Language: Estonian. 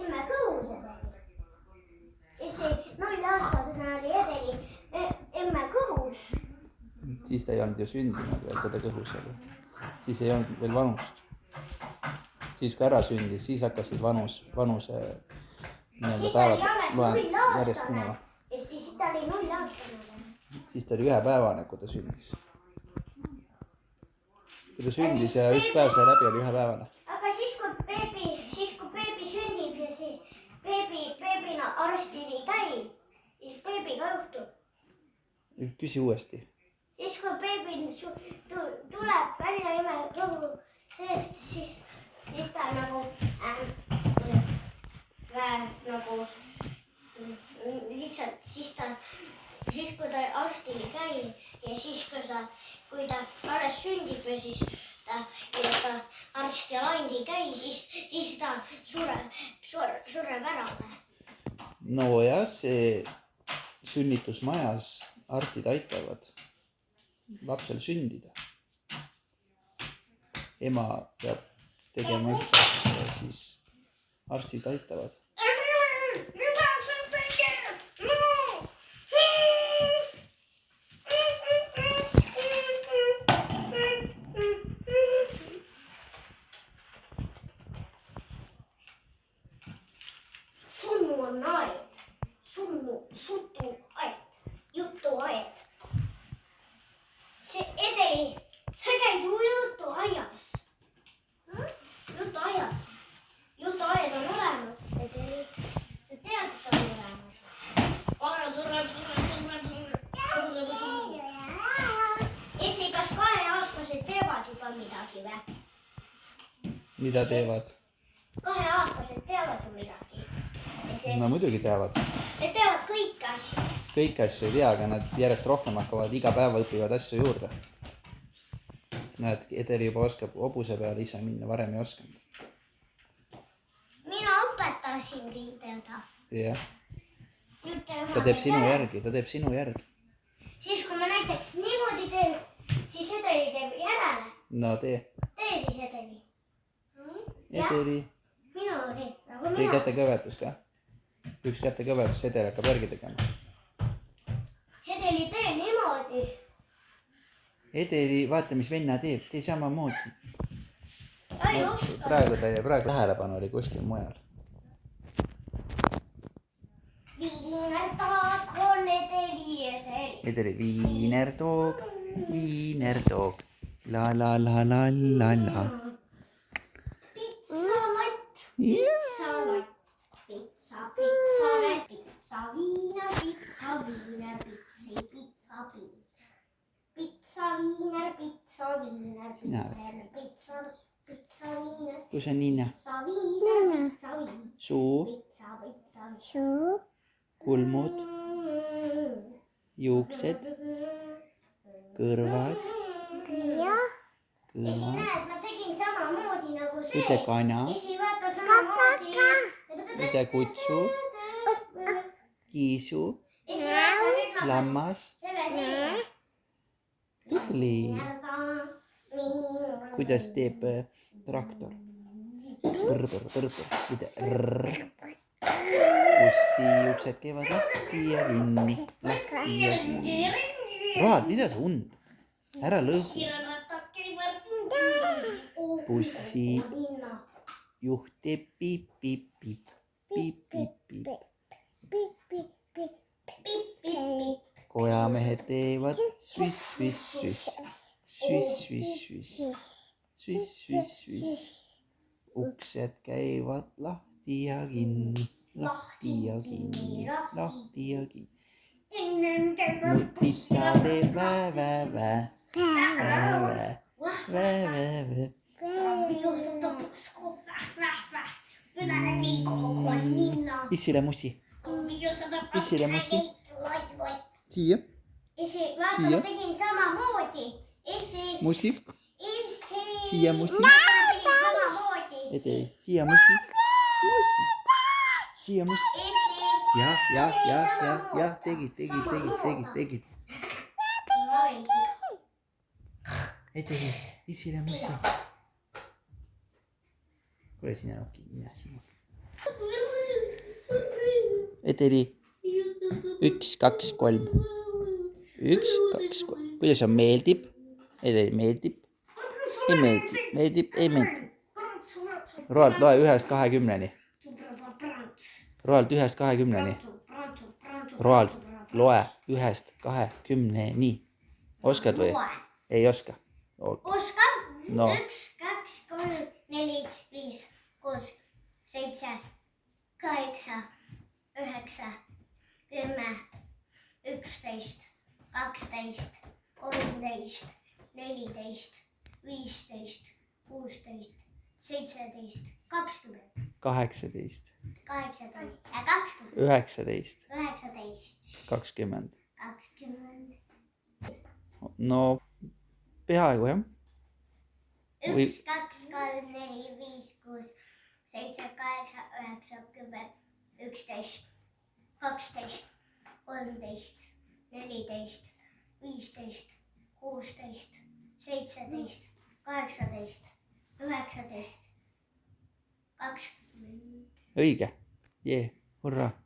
emme kõhuse tegi. Ja see 0-aastasena oli Edeli emme kõhus. Siis ta ei olnud ju sündinud veel, kui ta kõhus oli. Siis ei olnud veel vanust. Siis kui ära sündis, siis hakkasid vanuse päevad järjest minema. Ja siis ta oli 0-aastane. Siis ta oli 1 päevane, kui ta sündis. Kui ta sündis ja 1 päev sai läbi, oli 1 päevane. Aga siis kui beebi sünnib ja siis beebina arstil ei käi, siis beebiga juhtub. Küsi uuesti. Siis kui beebi tuleb välja imekõhu seest, siis ta nagu lihtsalt siis kui ta arstil ei käi ja siis kui ta alles sündib ja siis ta arst ja laind ei käi, siis ta sureb ära. No ja see sünnitusmajas arstid aitavad lapsel sündida. Ema peab tegema ühteks ja siis arstid aitavad. Sunnu on aed, sutuaed, jutuaed. See Edeli, sa käid jutuaias. Jutuaed on olemas, Edeli. Sa tead, et on olemas. Eesti, kas 2-aastased teevad juba midagi või? Mida teevad? 2-aastased teevad ju midagi. No muidugi teavad. Need teevad kõiki asju. Kõiki asju ei tea, aga nad järjest rohkem hakkavad iga päeva õpivad asju juurde. Näed, Edeli juba oskab hobuse peale ise minna, varem ei osanud. Mina õpetasingi teda. Jah. Ta teeb sinu järgi. Siis kui ma näiteks niimoodi teen, siis Edeli teeb järele. No tee. Tee siis Edeli. Edeli. Minu tee, nagu Tee mina. kätekõvertus ka. Üks kätekõvertus, Edeli hakkab järgi tegema. Edeli tee niimoodi. Edeli, vaata mis venna teeb, tee samamoodi. Ei oska. Praegu tähelepanu oli kuskil mujal. Viinertaag on Edeli. Edeli, viinertoog. La la la la la la. Pitsalott. Pitsa, viiner, pitsa, viiner. Kus on ninna? Suu, kulmud, juuksed, kõrvad, Ma tegin samamoodi nagu see. üte kana, Vaata samamoodi. üte kutsu, kiisu, lammas, tubli. Kuidas teeb traktor? Bussi uksed käivad lahti ja kinni. Rahad, mida sa und? Ära lõhu. Bussi juht teeb piip, piip, piip. Piip, piip, piip. Kojamehed teevad sviss, sviss, sviss. Sviss, sviss, sviss. Sviss, sviss, sviss. Uksed käivad lahti ja kinni. Lahti ja kinni. Lahti ja kinni. Mutista teeb vä. Issile mussi. Siia. Vaata, ma tegin samamoodi. Mussi. Siia mussi. Edeli. Siia mussi. Siia mussi. Ja, tegid. Edeli, issile mussi. Kuule, sina nokki, mina sinu. Edeli. 1, 2, 3. 1, 2, 3. Kuidas on meeldib? Edeli meeldib. Ei meeldib. Meeldib, ei meeldib. Roald, loe 1-20. Roald 1-20. Roald, loe 1-20. Oskad või? Ei oska. Oskan. No. 1, 2, 3, 4, 5, 6, 7, 8, 9, 10, 11, 12, 13, 14, 15, 16, 17, 20, 18, 18 ja 20, 19, 19, 20. 20. No peaaegu jah. 1, 2, 3, 4, 5, 6, 7, 8, 9, 10, 11, 12, 13, 14, 15, 16, 17, 18, 19, 20. Õige. Jee, hurraa.